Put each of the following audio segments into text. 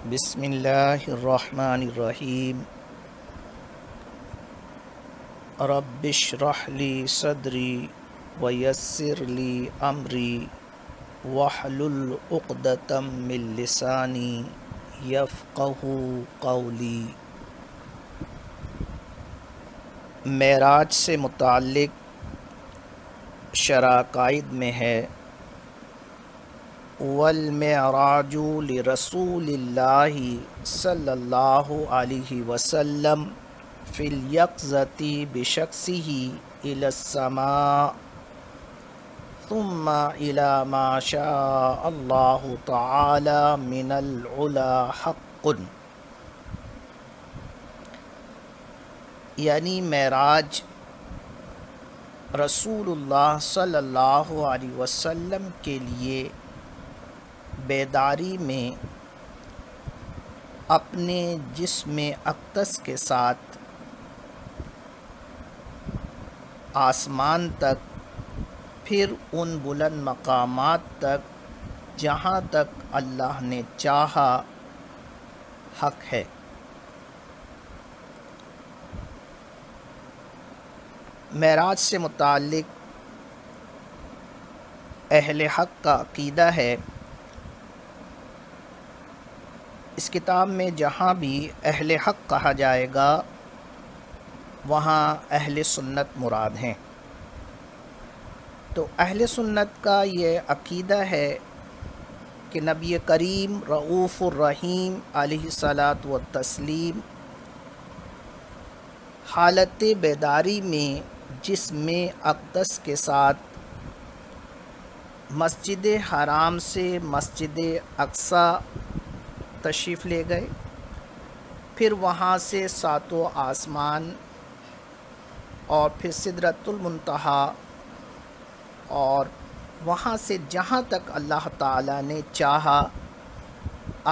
بسم اللہ الرحمن الرحیم رب اشرح لی صدری ویسر لی امری واحلل عقدۃ من لسانی یفقہوا قولی۔ معراج سے متعلق شرح عقائد میں ہے والمعراج لرسول اللہ صلی اللہ علیہ وسلم فی الیقظۃ بشخصہ الی السماء ثم الی ما شاء اللہ تعالی من العلا حق، یعنی معراج رسول اللہ صلی اللہ علیہ وسلم کے لیے بیداری میں اپنے جسم اقدس کے ساتھ آسمان تک، پھر ان بلند مقامات تک جہاں تک اللہ نے چاہا حق ہے۔ معراج سے متعلق اہل حق کا عقیدہ ہے، اس کتاب میں جہاں بھی اہل حق کہا جائے گا وہاں اہل سنت مراد ہیں۔ تو اہل سنت کا یہ عقیدہ ہے کہ نبی کریم رؤوف الرحیم علیہ الصلاۃ والتسلیم حالت بیداری میں جسم اقدس کے ساتھ مسجد حرام سے مسجد اقصی تشریف لے گئے، پھر وہاں سے ساتوں آسمان اور پھر سدرۃ المنتہا، اور وہاں سے جہاں تک اللہ تعالیٰ نے چاہا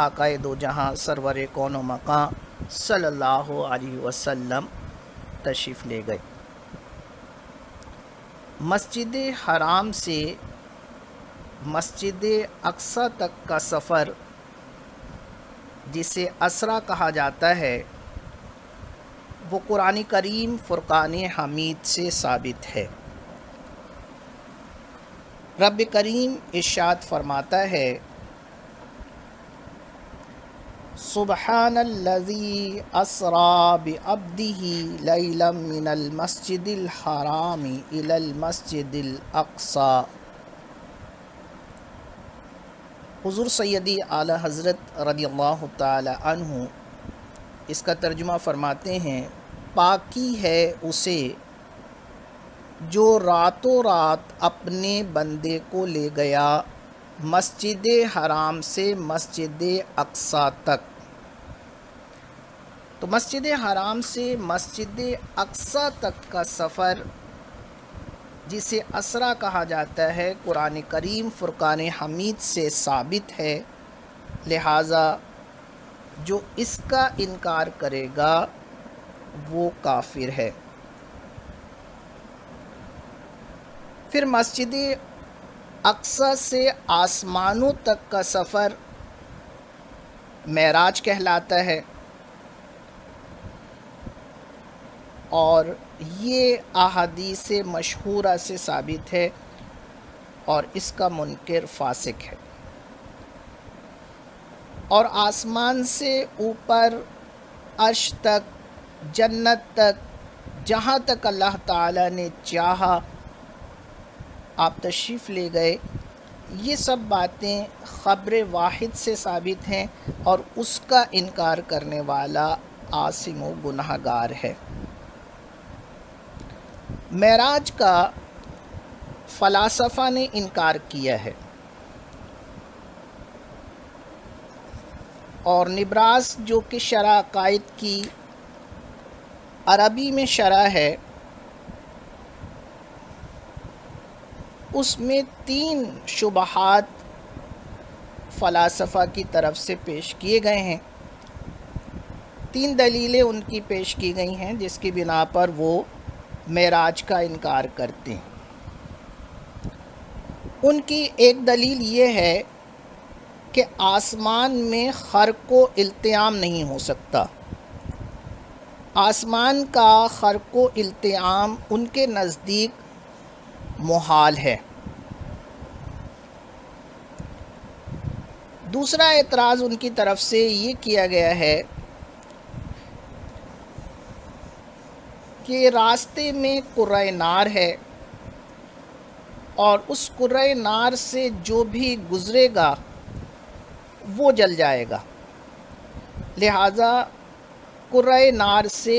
آقائے دو جہاں سرور کون و مقام صلی اللہ علیہ وسلم تشریف لے گئے۔ مسجد حرام سے مسجد اقصی تک کا سفر جسے اسرا کہا جاتا ہے، وہ قرآن کریم فرقان حمید سے ثابت ہے۔ رب کریم ارشاد فرماتا ہے سبحان الذی اسری بعبدہ لیلا من المسجد الحرام الی المسجد الاقصی۔ حضور سیدی اعلیٰ حضرت رضی اللہ تعالی عنہ اس کا ترجمہ فرماتے ہیں، پاکی ہے اسے جو راتوں رات اپنے بندے کو لے گیا مسجد حرام سے مسجد اقصی تک۔ تو مسجد حرام سے مسجد اقصی تک کا سفر جسے اسرا کہا جاتا ہے، قرآن کریم فرقان حمید سے ثابت ہے، لہٰذا جو اس کا انکار کرے گا وہ کافر ہے۔ پھر مسجد اقصی سے آسمانوں تک کا سفر معراج کہلاتا ہے، اور یہ احادیث مشہورہ سے ثابت ہے، اور اس کا منکر فاسق ہے۔ اور آسمان سے اوپر عرش تک، جنت تک، جہاں تک اللہ تعالیٰ نے چاہا آپ تشریف لے گئے، یہ سب باتیں خبر واحد سے ثابت ہیں، اور اس کا انکار کرنے والا عاصم و گناہ گار ہے۔ معراج کا فلاسفہ نے انکار کیا ہے، اور نبراس جو کہ شرح عقائد کی عربی میں شرح ہے، اس میں 3 شبہات فلاسفہ کی طرف سے پیش کیے گئے ہیں، 3 دلیلیں ان کی پیش کی گئی ہیں جس کی بنا پر وہ معراج کا انکار کرتے ہیں۔ ان کی ایک دلیل یہ ہے کہ آسمان میں خرق و التیام نہیں ہو سکتا، آسمان کا خرق و التیام ان کے نزدیک محال ہے۔ دوسرا اعتراض ان کی طرف سے یہ کیا گیا ہے کہ راستے میں کرۂ نار ہے اور اس کرۂ نار سے جو بھی گزرے گا وہ جل جائے گا، لہٰذا کرۂ نار سے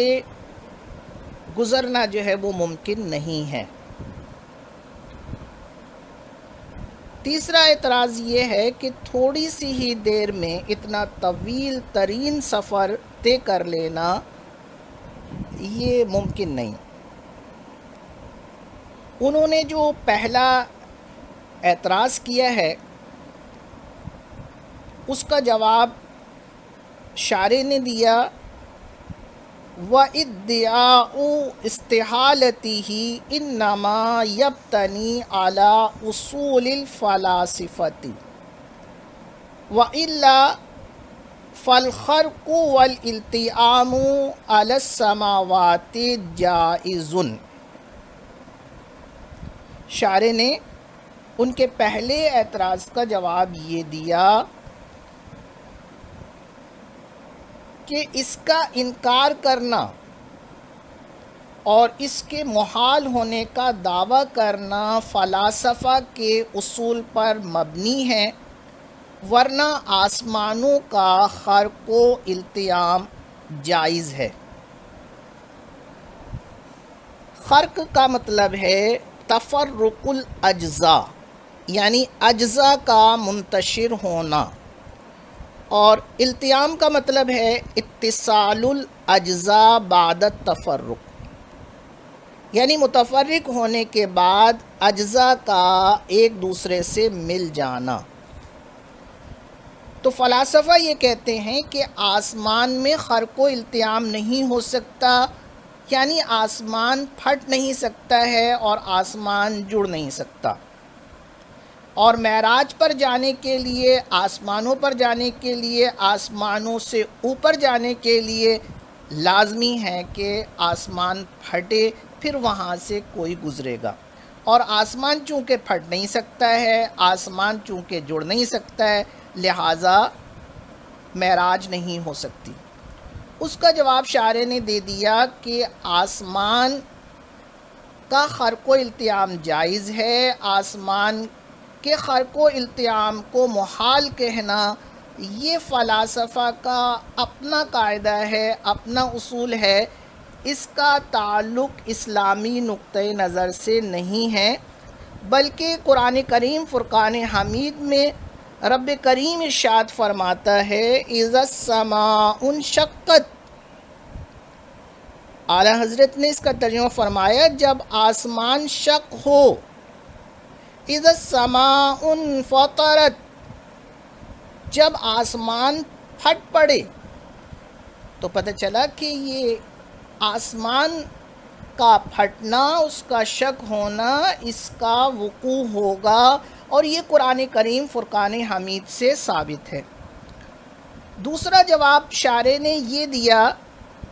گزرنا جو ہے وہ ممکن نہیں ہے۔ تیسرا اعتراض یہ ہے کہ تھوڑی سی ہی دیر میں اتنا طویل ترین سفر طے کر لینا یہ ممکن نہیں۔ انہوں نے جو پہلا اعتراض کیا ہے اس کا جواب شارح نے دیا، وَإِدِّعَاءُ اسْتِحَالَتِهِ إِنَّمَا يَبْتَنِي عَلَى أُصُولِ الْفَلَاسِفَةِ وَإِلَّا فَالْخَرْقُ وَالْإِلْتِئَامُ عَلَى السَّمَاوَاتِ جَائِزٌ۔ شارح نے ان کے پہلے اعتراض کا جواب یہ دیا کہ اس کا انکار کرنا اور اس کے محال ہونے کا دعویٰ کرنا فلاسفہ کے اصول پر مبنی ہے، ورنہ آسمانوں کا خرق و التیام جائز ہے۔ خرق کا مطلب ہے تفرق الاجزاء، یعنی اجزاء کا منتشر ہونا، اور التیام کا مطلب ہے اتصال الاجزاء بعد التفرق، یعنی متفرق ہونے کے بعد اجزاء کا ایک دوسرے سے مل جانا۔ تو فلاسفہ یہ کہتے ہیں کہ آسمان میں خرق و التیام نہیں ہو سکتا، یعنی آسمان پھٹ نہیں سکتا ہے اور آسمان جڑ نہیں سکتا، اور معراج پر جانے کے لیے، آسمانوں پر جانے کے لیے، آسمانوں سے اوپر جانے کے لیے لازمی ہے کہ آسمان پھٹے، پھر وہاں سے کوئی گزرے گا، اور آسمان چونکہ پھٹ نہیں سکتا ہے، آسمان چونکہ جڑ نہیں سکتا ہے، لہٰذا معراج نہیں ہو سکتی۔ اس کا جواب شارح نے دے دیا کہ آسمان کا خرق و التیام جائز ہے، آسمان کے خرق و التیام کو محال کہنا یہ فلاسفہ کا اپنا قاعدہ ہے، اپنا اصول ہے، اس کا تعلق اسلامی نقطہ نظر سے نہیں ہے، بلکہ قرآن کریم فرقان حمید میں رب کریم ارشاد فرماتا ہے اِذَا السَّمَاءُ انشَقَّتْ۔ اعلیٰ حضرت نے اس کا ترجمہ فرمایا جب آسمان شق ہو، اِذَا السَّمَاءُ انفَطَرَتْ، جب آسمان پھٹ پڑے، تو پتہ چلا کہ یہ آسمان کا پھٹنا، اس کا شق ہونا، اس کا وقوع ہوگا، اور یہ قرآن کریم فرقان حمید سے ثابت ہے۔ دوسرا جواب شارح نے یہ دیا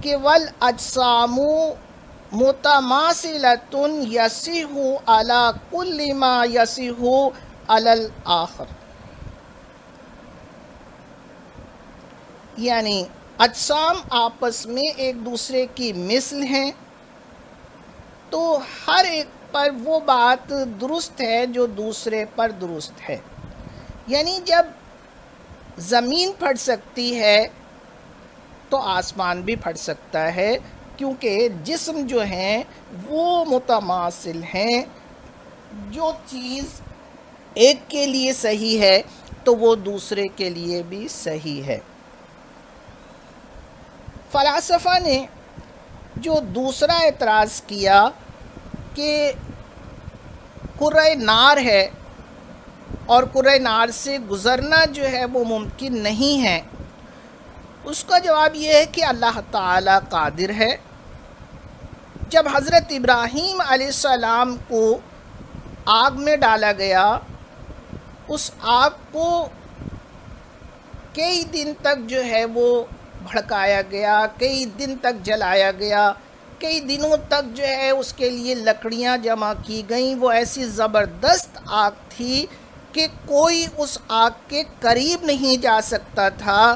کہ وَالْأَجْسَامُ مُتَمَاثِلَةٌ يَصِحُّ عَلَى كُلِّ مَا يَصِحُّ عَلَى الْآخَرِ، یعنی اجسام آپس میں ایک دوسرے کی مثل ہیں، تو ہر ایک پر وہ بات درست ہے جو دوسرے پر درست ہے، یعنی جب زمین پھٹ سکتی ہے تو آسمان بھی پھٹ سکتا ہے، کیونکہ جسم جو ہیں وہ متماثل ہیں، جو چیز ایک کے لیے صحیح ہے تو وہ دوسرے کے لیے بھی صحیح ہے۔ فلاسفہ نے جو دوسرا اعتراض کیا کہ کرۂ نار ہے اور کرۂ نار سے گزرنا جو ہے وہ ممکن نہیں ہے، اس کا جواب یہ ہے کہ اللہ تعالیٰ قادر ہے۔ جب حضرت ابراہیم علیہ السلام کو آگ میں ڈالا گیا، اس آگ کو کئی دن تک جو ہے وہ بھڑکایا گیا، کئی دن تک جلایا گیا، کئی دنوں تک جو ہے اس کے لیے لکڑیاں جمع کی گئیں۔ وہ ایسی زبردست آگ تھی کہ کوئی اس آگ کے قریب نہیں جا سکتا تھا،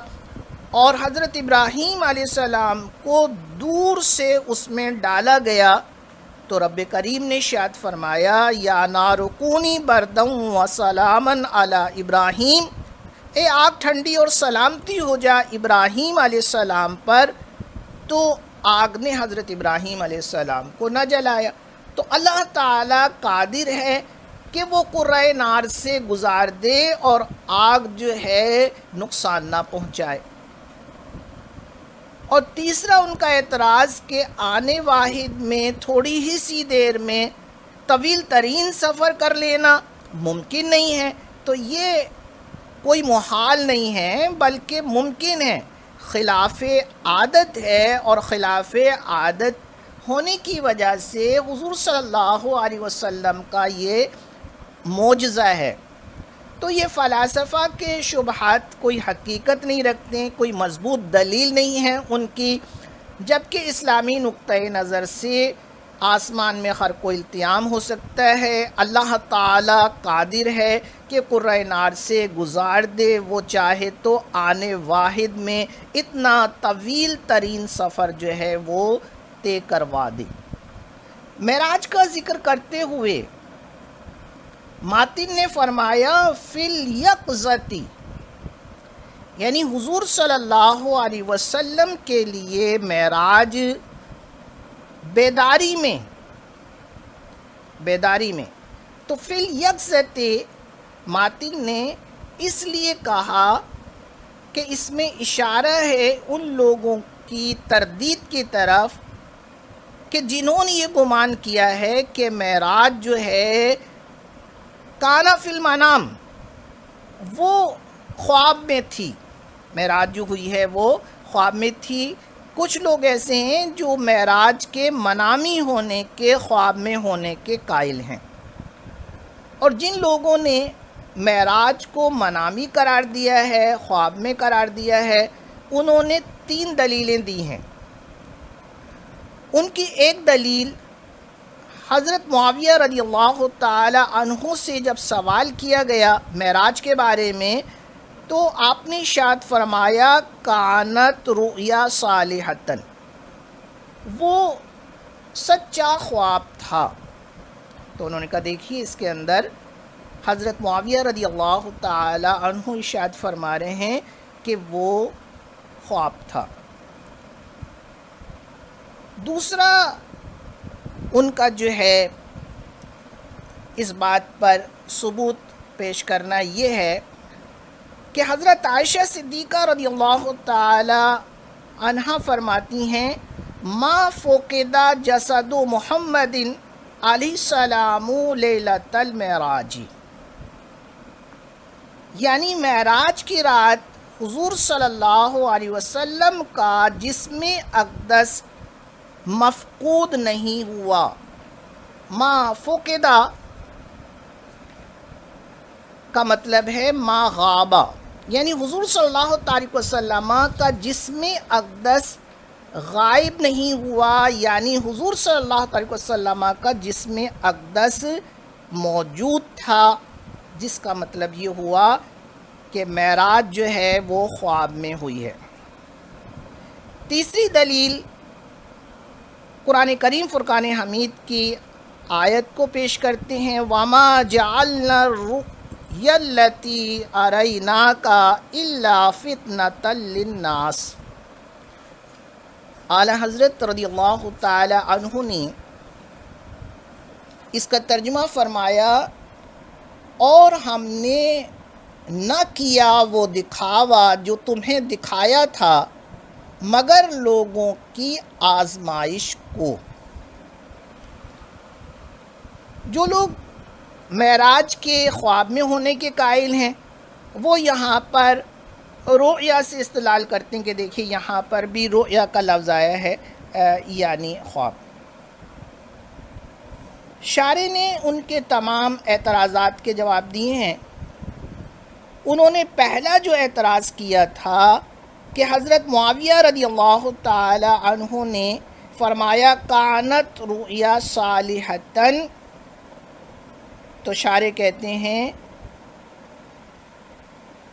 اور حضرت ابراہیم علیہ السلام کو دور سے اس میں ڈالا گیا تو رب کریم نے ارشاد فرمایا یا نار کونی بردً وسلاما علی ابراہیم، اے آگ ٹھنڈی اور سلامتی ہو جا ابراہیم علیہ السلام پر۔ تو آگ نے حضرت ابراہیم علیہ السلام کو نہ جلایا۔ تو اللہ تعالیٰ قادر ہے کہ وہ قرۂ نار سے گزار دے اور آگ جو ہے نقصان نہ پہنچائے۔ اور تیسرا ان کا اعتراض کہ آنے واحد میں تھوڑی ہی سی دیر میں طویل ترین سفر کر لینا ممکن نہیں ہے، تو یہ کوئی محال نہیں ہے بلکہ ممکن ہے، خلاف عادت ہے، اور خلاف عادت ہونے کی وجہ سے حضور صلی اللہ علیہ وسلم کا یہ معجزہ ہے۔ تو یہ فلاسفہ کے شبہات کوئی حقیقت نہیں رکھتے، کوئی مضبوط دلیل نہیں ہے ان کی، جبکہ اسلامی نقطۂ نظر سے آسمان میں خرق و التیام ہو سکتا ہے۔ اللہ تعالیٰ قادر ہے کہ قرۂ نار سے گزار دے، وہ چاہے تو آنے واحد میں اتنا طویل ترین سفر جو ہے وہ طے کروا دے۔ معراج کا ذکر کرتے ہوئے ماتن نے فرمایا فی الیقظتی، یعنی حضور صلی اللہ علیہ وسلم کے لیے معراج بیداری میں تو فی الیقظتی ماتن نے اس لیے کہا کہ اس میں اشارہ ہے ان لوگوں کی تردید کی طرف کہ جنہوں نے یہ گمان کیا ہے کہ معراج جو ہے کانا فی المنام، وہ خواب میں تھی، معراج جو ہوئی ہے وہ خواب میں تھی۔ کچھ لوگ ایسے ہیں جو معراج کے منامی ہونے کے، خواب میں ہونے کے قائل ہیں، اور جن لوگوں نے معراج کو منامی قرار دیا ہے، خواب میں قرار دیا ہے، انہوں نے 3 دلیلیں دی ہیں۔ ان کی ایک دلیل، حضرت معاویہ رضی اللہ تعالی عنہ سے جب سوال کیا گیا معراج کے بارے میں تو آپ نے ارشاد فرمایا کانت رؤیا صالحۃ، وہ سچا خواب تھا۔ تو انہوں نے کہا دیکھیے اس کے اندر حضرت معاویہ رضی اللہ تعالی عنہ ارشاد فرما رہے ہیں کہ وہ خواب تھا۔ دوسرا ان کا جو ہے اس بات پر ثبوت پیش کرنا یہ ہے کہ حضرت عائشہ صدیقہ رضی اللہ تعالی عنہا فرماتی ہیں ما فقد جسد محمد علیہ السلام لیلۃ المعراج، یعنی معراج کی رات حضور صلی اللہ علیہ وسلم کا جسم اقدس مفقود نہیں ہوا۔ ما فقدہ کا مطلب ہے ما غابہ، یعنی حضور صلی اللہ علیہ وسلم کا جسم اقدس غائب نہیں ہوا، یعنی حضور صلی اللہ علیہ وسلم کا جسم اقدس موجود تھا، جس کا مطلب یہ ہوا کہ معراج جو ہے وہ خواب میں ہوئی ہے۔ تیسری دلیل قرآن کریم فرقان حمید کی آیت کو پیش کرتے ہیں وَمَا جَعَلْنَا الرُّؤْيَا الَّتِي أَرَيْنَاكَ إِلَّا فِتْنَةً لِلنَّاسِ۔ اعلیٰ حضرت رضی اللہ تعالی عنہ نے اس کا ترجمہ فرمایا اور ہم نے نہ کیا وہ دکھاوا جو تمہیں دکھایا تھا مگر لوگوں کی آزمائش کو۔ جو لوگ معراج کے خواب میں ہونے کے قائل ہیں وہ یہاں پر رؤیا سے استدلال کرتے ہیں کہ دیکھیں یہاں پر بھی رؤیا کا لفظ آیا ہے یعنی خواب۔ شارح نے ان کے تمام اعتراضات کے جواب دیے ہیں۔ انہوں نے پہلا جو اعتراض کیا تھا کہ حضرت معاویہ رضی اللہ تعالی عنہ نے فرمایا کانت رؤیا صالحتن، تو شارح کہتے ہیں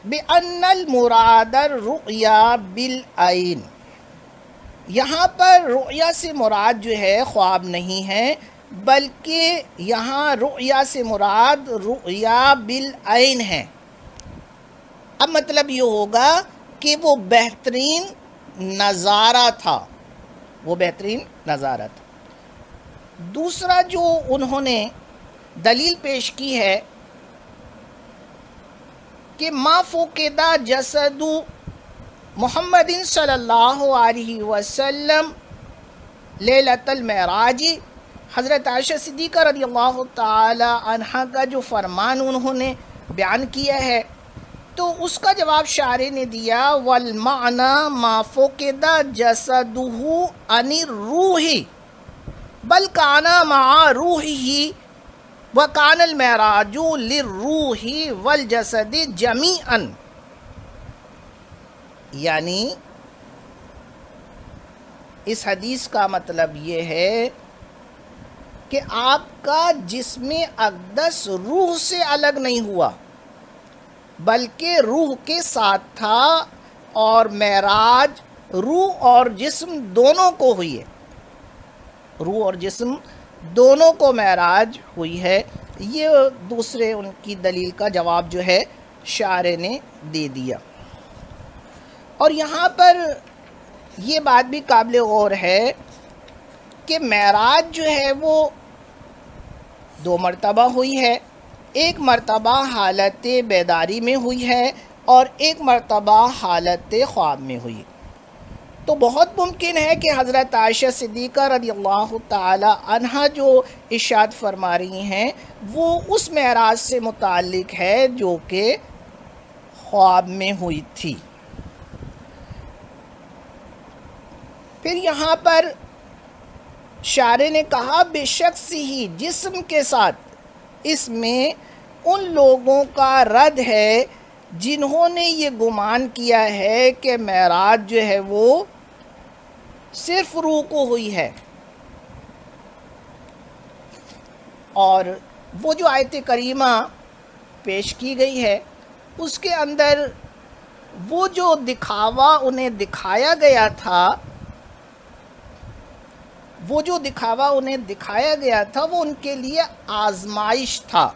بِأَنَّ الْمُرَادَ الرُّؤْيَا بِالْعَيْنِ، یہاں پر رؤیا سے مراد جو ہے خواب نہیں ہے، بلکہ یہاں رؤیا سے مراد رؤیا بالعین ہے۔ اب مطلب یہ ہوگا کہ وہ بہترین نظارہ تھا، وہ بہترین نظارہ تھا۔ دوسرا جو انہوں نے دلیل پیش کی ہے کہ ما فقد جسد محمد صلی اللہ علیہ وسلم لیلۃ المعراج، حضرت عائشہ صدیقہ رضی اللہ تعالی عنہ کا جو فرمان انہوں نے بیان کیا ہے، تو اس کا جواب شارح نے دیا والمعنی ما فقد جسدہ عن الروح بل کان مع روحہ وکان المعراج للروح والجسد جمیعا، یعنی اس حدیث کا مطلب یہ ہے کہ آپ کا جسم اقدس روح سے الگ نہیں ہوا بلکہ روح کے ساتھ تھا، اور معراج روح اور جسم دونوں کو ہوئی ہے، روح اور جسم دونوں کو معراج ہوئی ہے۔ یہ دوسرے ان کی دلیل کا جواب جو ہے شارح نے دے دیا۔ اور یہاں پر یہ بات بھی قابل غور ہے کہ معراج جو ہے وہ 2 مرتبہ ہوئی ہے، ایک مرتبہ حالت بیداری میں ہوئی ہے اور ایک مرتبہ حالت خواب میں ہوئی۔ تو بہت ممکن ہے کہ حضرت عائشہ صدیقہ رضی اللہ تعالی عنہ جو ارشاد فرما رہی ہیں وہ اس معراج سے متعلق ہے جو کہ خواب میں ہوئی تھی۔ پھر یہاں پر شارح نے کہا بے شخص ہی جسم کے ساتھ، اس میں ان لوگوں کا رد ہے جنہوں نے یہ گمان کیا ہے کہ معراج جو ہے وہ صرف روح کو ہوئی ہے، اور وہ جو آیت کریمہ پیش کی گئی ہے اس کے اندر وہ جو دکھاوا انہیں دکھایا گیا تھا، وہ جو دکھاوا انہیں دکھایا گیا تھا وہ ان کے لیے آزمائش تھا،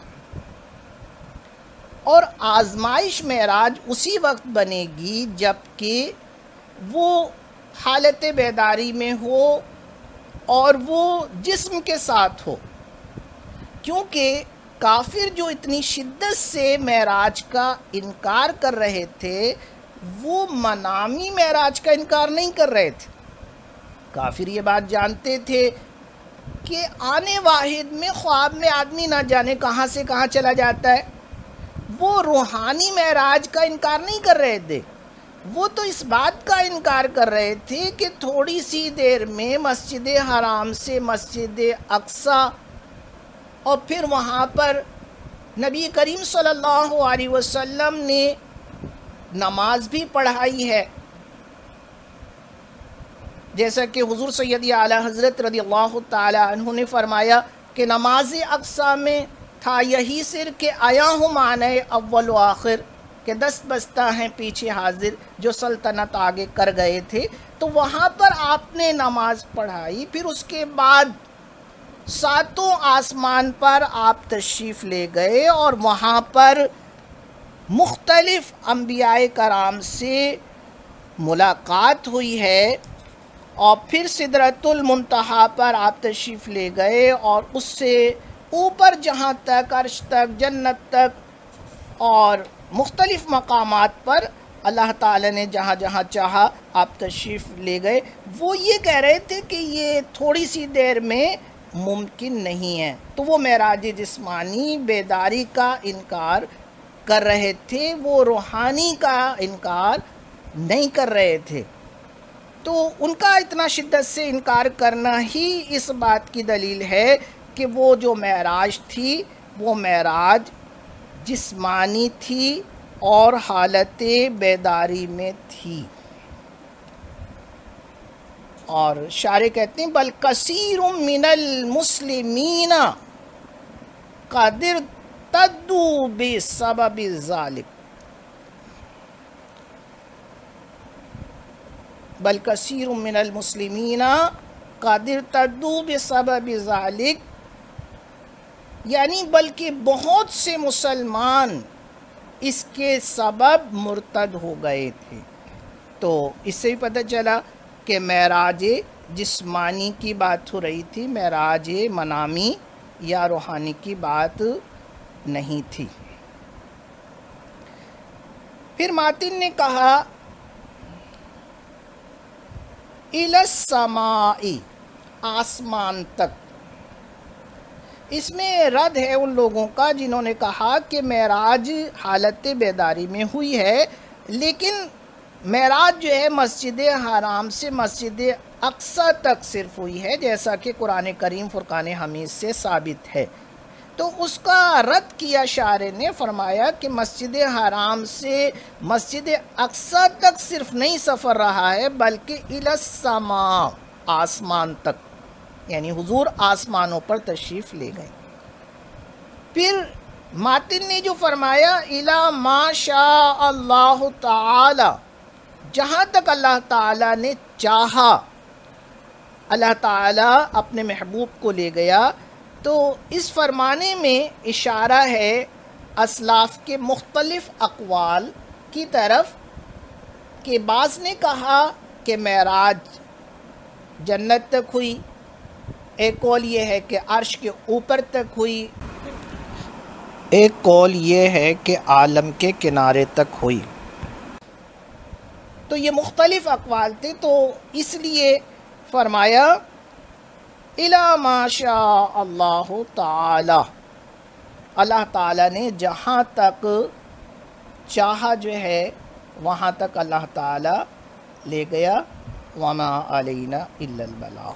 اور آزمائش معراج اسی وقت بنے گی جب کہ وہ حالت بیداری میں ہو اور وہ جسم کے ساتھ ہو، کیونکہ کافر جو اتنی شدت سے معراج کا انکار کر رہے تھے وہ منامی معراج کا انکار نہیں کر رہے تھے۔ کافر یہ بات جانتے تھے کہ آنے واحد میں خواب میں آدمی نہ جانے کہاں سے کہاں چلا جاتا ہے، وہ روحانی معراج کا انکار نہیں کر رہے تھے، وہ تو اس بات کا انکار کر رہے تھے کہ تھوڑی سی دیر میں مسجد حرام سے مسجد اقصی، اور پھر وہاں پر نبی کریم صلی اللہ علیہ وسلم نے نماز بھی پڑھائی ہے، جیسا کہ حضور سیدی اعلیٰ حضرت رضی اللہ تعالی عنہ نے فرمایا کہ نماز اقصی میں تھا یہی سر کہ آیا ہوں معنی اول و آخر، کہ دست بستہ ہیں پیچھے حاضر جو سلطنت آگے کر گئے تھے۔ تو وہاں پر آپ نے نماز پڑھائی، پھر اس کے بعد 7 آسمان پر آپ تشریف لے گئے اور وہاں پر مختلف انبیاء کرام سے ملاقات ہوئی ہے، اور پھر سدرۃ المنتہا پر آپ تشریف لے گئے اور اس سے اوپر جہاں تک عرش تک جنت تک اور مختلف مقامات پر اللہ تعالی نے جہاں جہاں چاہا آپ تشریف لے گئے۔ وہ یہ کہہ رہے تھے کہ یہ تھوڑی سی دیر میں ممکن نہیں ہے، تو وہ معراج جسمانی بیداری کا انکار کر رہے تھے، وہ روحانی کا انکار نہیں کر رہے تھے۔ تو ان کا اتنا شدت سے انکار کرنا ہی اس بات کی دلیل ہے کہ وہ جو معراج تھی وہ معراج جسمانی تھی اور حالت بیداری میں تھی. اور شارح کہتے ہیں بل کثیر من المسلمین قد ارتدوا بسبب ذلك. بل کثیر من المسلمین قد ارتدوا بسبب ذلك، یعنی بلکہ بہت سے مسلمان اس کے سبب مرتد ہو گئے تھے. تو اس سے بھی پتہ چلا کہ معراج جسمانی کی بات ہو رہی تھی، معراج منامی یا روحانی کی بات نہیں تھی. پھر ماتن نے کہا الی السماء، آسمان تک. اس میں رد ہے ان لوگوں کا جنہوں نے کہا کہ معراج حالت بیداری میں ہوئی ہے، لیکن معراج جو ہے مسجد حرام سے مسجد اقصی تک صرف ہوئی ہے، جیسا کہ قرآن کریم فرقان حمید سے ثابت ہے. تو اس کا رد کیا شارح نے، فرمایا کہ مسجد حرام سے مسجد اقصی تک صرف نہیں سفر رہا ہے بلکہ الی السماء، آسمان تک، یعنی حضور آسمانوں پر تشریف لے گئے. پھر ماتن نے جو فرمایا الی ما شاء اللہ تعالی، جہاں تک اللہ تعالیٰ نے چاہا، اللہ تعالیٰ اپنے محبوب کو لے گیا. تو اس فرمانے میں اشارہ ہے اسلاف کے مختلف اقوال کی طرف، کہ بعض نے کہا کہ معراج جنت تک ہوئی، ایک قول یہ ہے کہ عرش کے اوپر تک ہوئی، ایک قول یہ ہے کہ عالم کے کنارے تک ہوئی. تو یہ مختلف اقوال تھے، تو اس لیے فرمایا الی ما شاء اللہ تعالی، اللہ تعالیٰ نے جہاں تک چاہا جو ہے وہاں تک اللہ تعالیٰ لے گیا. وما علینا الا البلاغ.